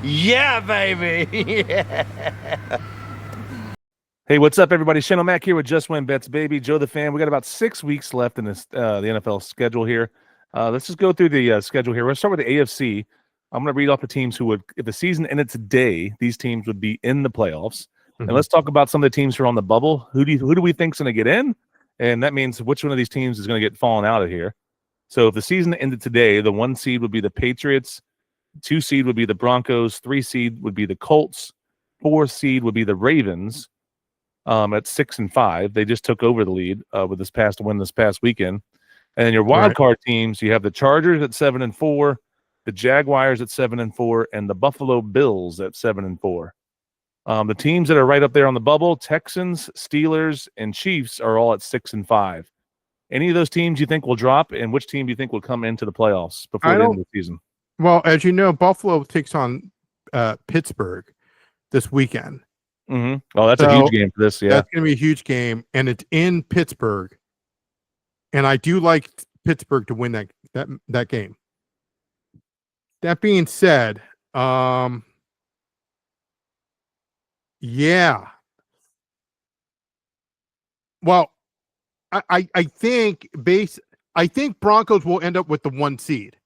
Yeah, baby. Yeah. Hey, what's up, everybody? Shane Mac here with Just Win Bets, baby. Joe the Fan. We got about 6 weeks left in this the NFL schedule here. Let's just go through the schedule here. We'll start with the AFC. I'm going to read off the teams who would, if the season ended today, these teams would be in the playoffs. And let's talk about some of the teams who are on the bubble. Who do we think is going to get in? And that means which one of these teams is going to get fallen out of here. So if the season ended today, the 1 seed would be the Patriots, 2 seed would be the Broncos, 3 seed would be the Colts, 4 seed would be the Ravens. At 6 and 5, they just took over the lead with this past weekend. And then your wild card teams, you have the Chargers at 7 and 4, the Jaguars at 7 and 4, and the Buffalo Bills at 7 and 4. The teams that are right up there on the bubble, Texans, Steelers, and Chiefs, are all at 6 and 5. Any of those teams you think will drop, and which team do you think will come into the playoffs before the end of the season? Well, as you know, Buffalo takes on Pittsburgh this weekend. Oh, that's a huge game for this. Yeah, that's going to be a huge game, and it's in Pittsburgh. And I do like Pittsburgh to win that game. That being said, yeah. Well, I think Broncos will end up with the 1 seed.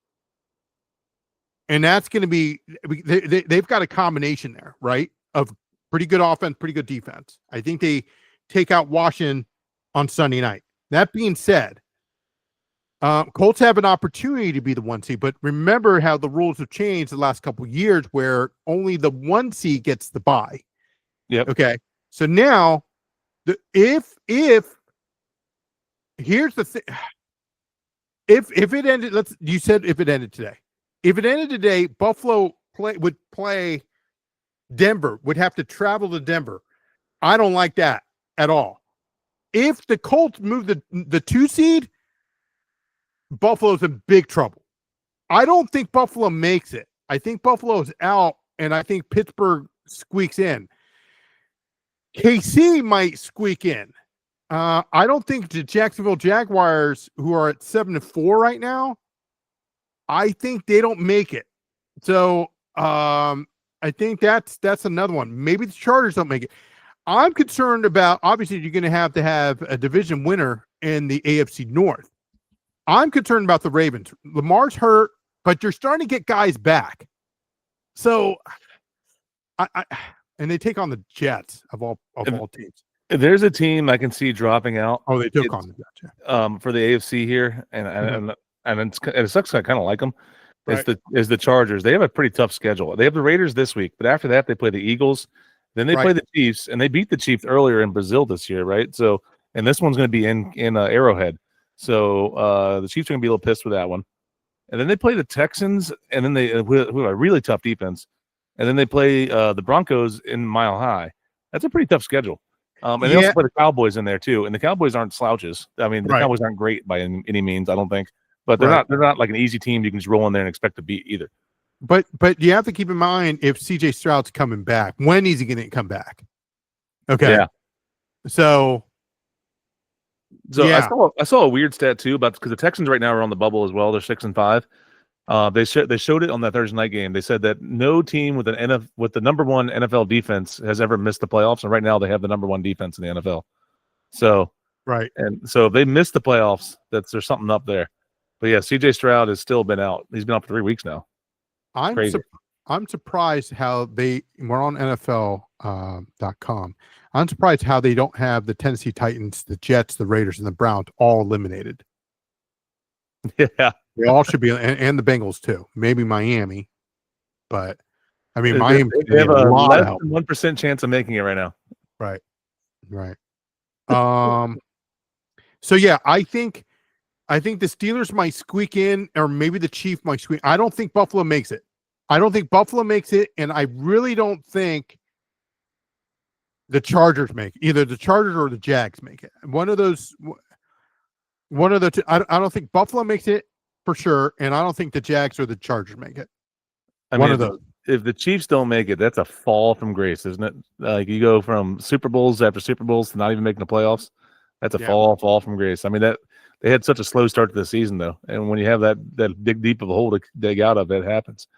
And that's going to be they've got a combination there, right? Of pretty good offense, pretty good defense. I think they take out Washington on Sunday night. That being said, Colts have an opportunity to be the 1 seed, but remember how the rules have changed the last couple of years where only the 1 seed gets the bye. Yep. Okay. So now, here's the thing. If it ended, you said if it ended today. If it ended today, Buffalo would play Denver, would have to travel to Denver. I don't like that at all. If the Colts move the 2 seed, Buffalo's in big trouble. I don't think Buffalo makes it. I think Buffalo's out, and I think Pittsburgh squeaks in. KC might squeak in. I don't think the Jacksonville Jaguars, who are at 7 and 4 right now, I think they don't make it. So I think that's another one. Maybe the Chargers don't make it. I'm concerned about, obviously, you're going to have a division winner in the AFC North. I'm concerned about the Ravens. Lamar's hurt, but you're starting to get guys back. So, and they take on the Jets of all teams. There's a team I can see dropping out. Oh, they took on the Jets. Yeah. For the AFC here, and it sucks. I kind of like them. Is the Chargers? They have a pretty tough schedule. They have the Raiders this week, but after that they play the Eagles. Then they play the Chiefs, and they beat the Chiefs earlier in Brazil this year, right? So, and this one's going to be in Arrowhead. So the Chiefs are going to be a little pissed with that one. And then they play the Texans, and then they who have a really tough defense. And then they play the Broncos in Mile High. That's a pretty tough schedule. And they also play the Cowboys in there too. And the Cowboys aren't slouches. I mean, the Cowboys aren't great by any means, I don't think. But they're not like an easy team you can just roll in there and expect to beat either. But you have to keep in mind if CJ Stroud's coming back, when is he going to come back? Okay. Yeah. So yeah. I saw a weird stat too about because the Texans right now are on the bubble as well. They're 6 and 5. They showed it on that Thursday night game. They said that no team with the number 1 NFL defense has ever missed the playoffs, and right now they have the number 1 defense in the NFL. So and so if they miss the playoffs, there's something up there. But yeah, CJ Stroud has still been out. He's been out for 3 weeks now. I'm surprised how we're on NFL.com. I'm surprised how they don't have the Tennessee Titans, the Jets, the Raiders, and the Browns all eliminated. Yeah. They all should be, and the Bengals too. Maybe Miami, but I mean, Miami they have a less than 1% chance of making it right now. Right. So yeah, I think the Steelers might squeak in, or maybe the Chiefs might squeak. I don't think Buffalo makes it. And I really don't think the Chargers make it. Either the Chargers or the Jags make it. One of the two. I don't think Buffalo makes it for sure, and I don't think the Jags or the Chargers make it. One of those. If the Chiefs don't make it, that's a fall from grace, isn't it? Like you go from Super Bowls after Super Bowls to not even making the playoffs. That's a fall from grace. I mean, that they had such a slow start to the season, though, and when you have that dig deep of a hole to dig out of, it happens.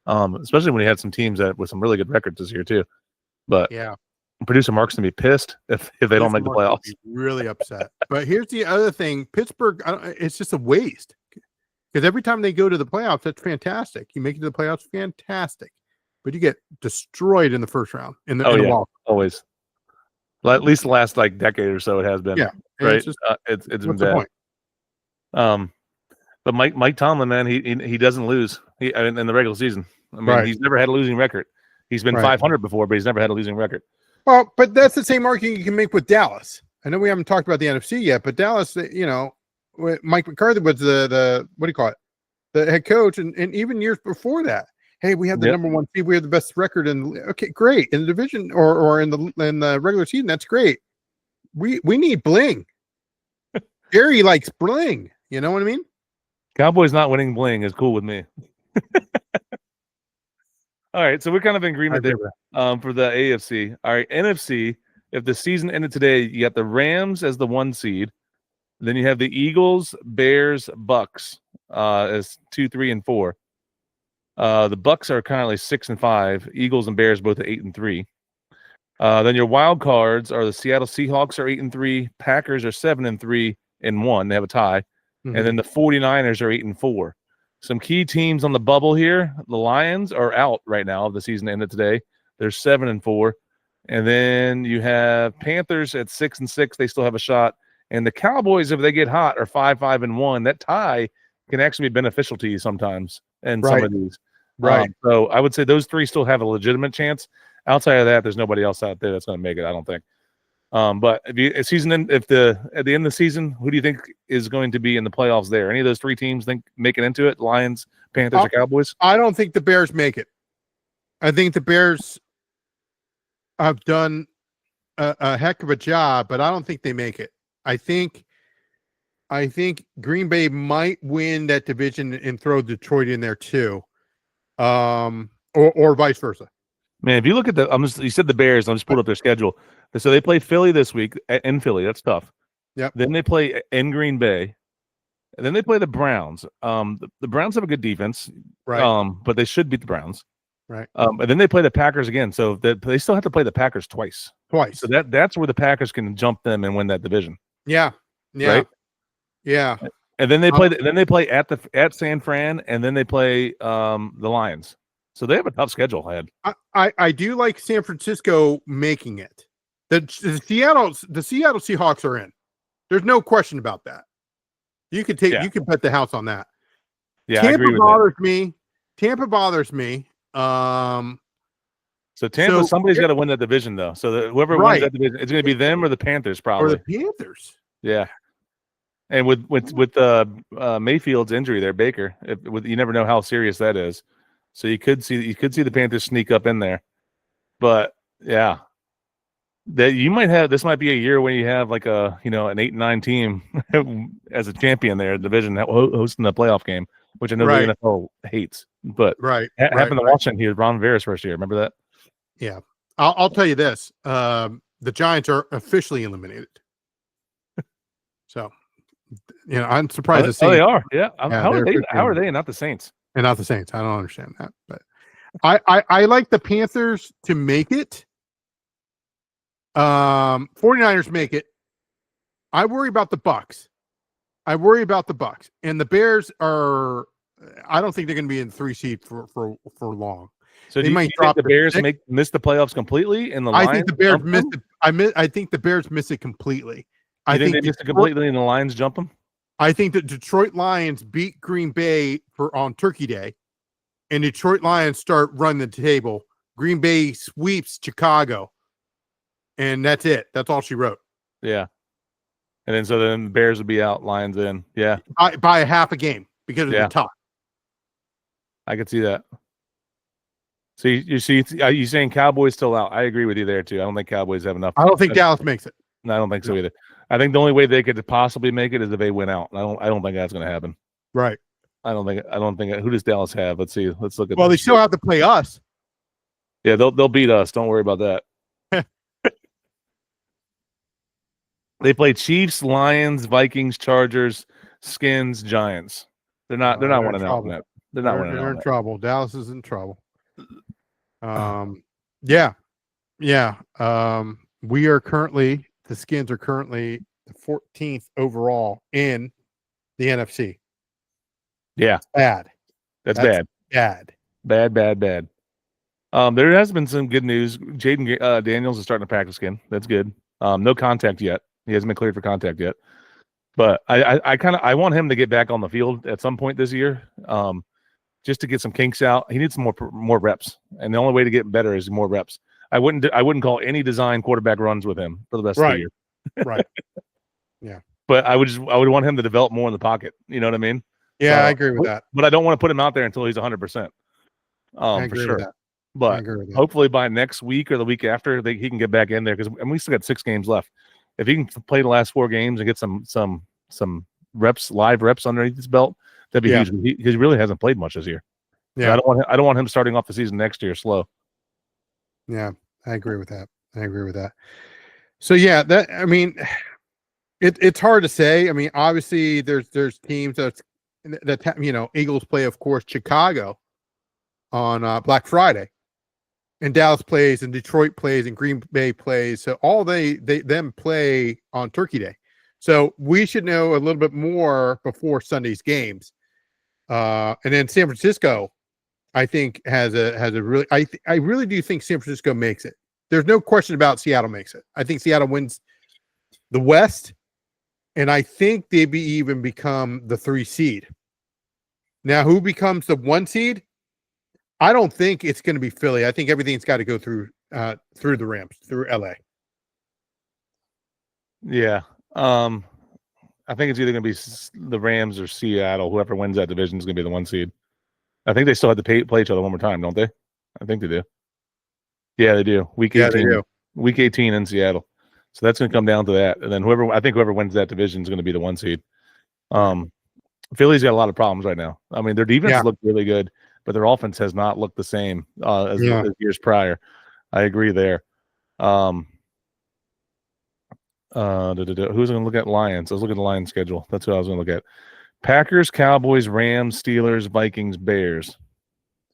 Especially when he had some teams that with some really good records this year too. But Yeah. producer Mark's gonna be pissed if they don't make the Mark would playoffs. be really upset. But here's the other thing: Pittsburgh, it's just a waste because every time they go to the playoffs, that's fantastic. You make it to the playoffs, fantastic, but you get destroyed in the first round in the wild. Always. Well, at least the last like decade or so, it has been. Yeah, right. It's, just, it's been what's the bad. point? But Mike Tomlin, man, he doesn't lose. In the regular season. I mean, he's never had a losing record. He's been 500 before, but he's never had a losing record. Well, but that's the same argument you can make with Dallas. I know we haven't talked about the NFC yet, but Dallas, Mike McCarthy was the what do you call it, the head coach, and even years before that. Hey, we have the number one seed. We have the best record, and okay, great in the division or in the regular season. That's great. We need bling. Jerry likes bling. You know what I mean? Cowboys not winning bling is cool with me. All right, so we're kind of in agreement there for the AFC. All right, NFC, if the season ended today, you got the Rams as the 1 seed. Then you have the Eagles, Bears, Bucks as 2, 3, and 4. The Bucks are currently 6 and 5. Eagles and Bears both at 8 and 3. Then your wild cards are the Seattle Seahawks are 8 and 3. Packers are 7 and 3 and 1. They have a tie. Mm-hmm. And then the 49ers are 8 and 4. Some key teams on the bubble here. The Lions are out right now. The season ended today. They're 7 and 4. And then you have Panthers at 6 and 6. They still have a shot. And the Cowboys, if they get hot, are 5, 5 and 1. That tie can actually be beneficial to you sometimes in some of these. Right. So I would say those 3 still have a legitimate chance. Outside of that, there's nobody else out there that's going to make it, I don't think. But at the end of the season, who do you think is going to be in the playoffs there? Any of those 3 teams think make it into it? Lions, Panthers, or Cowboys? I don't think the Bears make it. I think the Bears have done a heck of a job, but I don't think they make it. I think Green Bay might win that division and throw Detroit in there too, or vice versa. Man, if you look at you said the Bears. I'm just pulled up their schedule. So they play Philly this week in Philly. That's tough. Yep. Then they play in Green Bay. And then they play the Browns. The Browns have a good defense, right? But they should beat the Browns, right? And then they play the Packers again. So they still have to play the Packers twice. So that's where the Packers can jump them and win that division. Yeah. Right? Yeah. And then they play at San Fran, and then they play the Lions. So they have a tough schedule ahead. I do like San Francisco making it. The Seattle Seahawks are in. There's no question about that. You could you could bet the house on that. Yeah, Tampa I agree with bothers that. me. Tampa bothers me. So Tampa, somebody's got to win that division though. So whoever wins that division, it's going to be them or the Panthers probably. Or the Panthers. Yeah. And with Mayfield's injury there, Baker, you never know how serious that is. So you could see the Panthers sneak up in there. But yeah. That you might have, this might be a year when you have like an 8-9 team as a champion there, division hosting the playoff game, which I know the NFL hates. But happened to Washington here, Ron Rivera's first year. Remember that? Yeah, I'll tell you this: the Giants are officially eliminated. So, I'm surprised to see. Oh, they are. Yeah. How are they not the Saints? And not the Saints. I don't understand that, but I like the Panthers to make it. 49ers make it. I worry about the Bucks. And the Bears are. I don't think they're going to be in 3 seed for long. So they might drop. The Bears miss the playoffs completely, and I think the Bears miss it. I think the Bears miss it completely. I think they miss it completely, and the Lions jump them. I think the Detroit Lions beat Green Bay on Turkey Day, and Detroit Lions start running the table. Green Bay sweeps Chicago. And that's it. That's all she wrote. Yeah. And then the Bears would be out, Lions in. Yeah. By a half a game because of the top. I could see that. So you saying Cowboys still out? I agree with you there too. I don't think Cowboys have enough. I don't think Dallas makes it. No, I don't think so either. I think the only way they could possibly make it is if they win out. I don't think that's going to happen. Right. I don't think. Who does Dallas have? Let's see. Let's look at. Well, they still have to play us. Yeah, they'll beat us. Don't worry about that. They play Chiefs, Lions, Vikings, Chargers, Skins, Giants. They're not winning out in that. They're not winning. They're in trouble. Dallas is in trouble. Yeah. We are currently, the Skins are currently the 14th overall in the NFC. Yeah. Bad. That's bad. Bad. There has been some good news. Jaden Daniels is starting to practice again. That's good. No contact yet. He hasn't been cleared for contact yet. But I want him to get back on the field at some point this year, just to get some kinks out. He needs some more reps, and the only way to get better is more reps. I wouldn't call any design quarterback runs with him for the rest of the year. Right. Yeah. But I would want him to develop more in the pocket. You know what I mean? Yeah, So, I agree with that. But I don't want to put him out there until he's 100%. I agree for sure. with that. But hopefully by next week or the week after, he can get back in there, because we still got 6 games left. If he can play the last 4 games and get some reps, live reps underneath his belt, that'd be huge. He really hasn't played much this year. Yeah, so I don't want him starting off the season next year slow. Yeah, I agree with that. So yeah, it's hard to say. I mean, obviously there's teams that Eagles play, of course, Chicago on Black Friday, and Dallas plays, and Detroit plays, and Green Bay plays. So all them play on Turkey Day. So we should know a little bit more before Sunday's games. And then San Francisco, I think, has a really, I really do think San Francisco makes it. There's no question about Seattle makes it. I think Seattle wins the West, and I think they even become the 3 seed. Now, who becomes the 1 seed? I don't think it's going to be Philly. I think everything's got to go through the Rams, through LA. Yeah. I think it's either going to be the Rams or Seattle. Whoever wins that division is going to be the 1 seed. I think they still have to play each other one more time, don't they? I think they do. Yeah, they do. Week 18. They do. Week 18 in Seattle. So that's going to come down to that. And then whoever wins that division is going to be the 1 seed. Philly's got a lot of problems right now. I mean, their defense looked really good, but their offense has not looked the same as years prior. I agree there. Who's going to look at Lions? I was looking at the Lions schedule. That's who I was going to look at. Packers, Cowboys, Rams, Steelers, Vikings, Bears.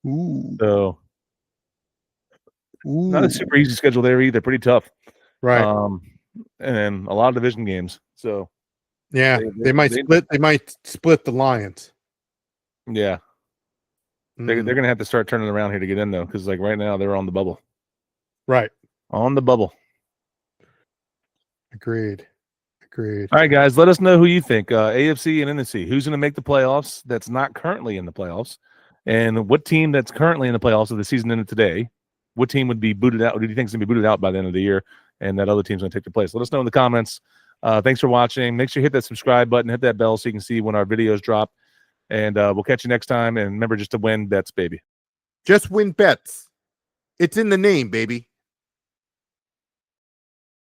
Ooh. So not a super easy schedule there either. Pretty tough. Right. And then a lot of division games. So yeah, they might split the Lions. Yeah. They're going to have to start turning around here to get in, though, because right now they're on the bubble. Right. On the bubble. Agreed. All right, guys, let us know who you think. AFC and NFC. Who's going to make the playoffs that's not currently in the playoffs? And what team that's currently in the playoffs of the season ended today, what team would be booted out? Or do you think is going to be booted out by the end of the year, and that other team's going to take their place? Let us know in the comments. Thanks for watching. Make sure you hit that subscribe button, hit that bell so you can see when our videos drop. And we'll catch you next time. And remember just to win bets, baby. Just win bets. It's in the name, baby.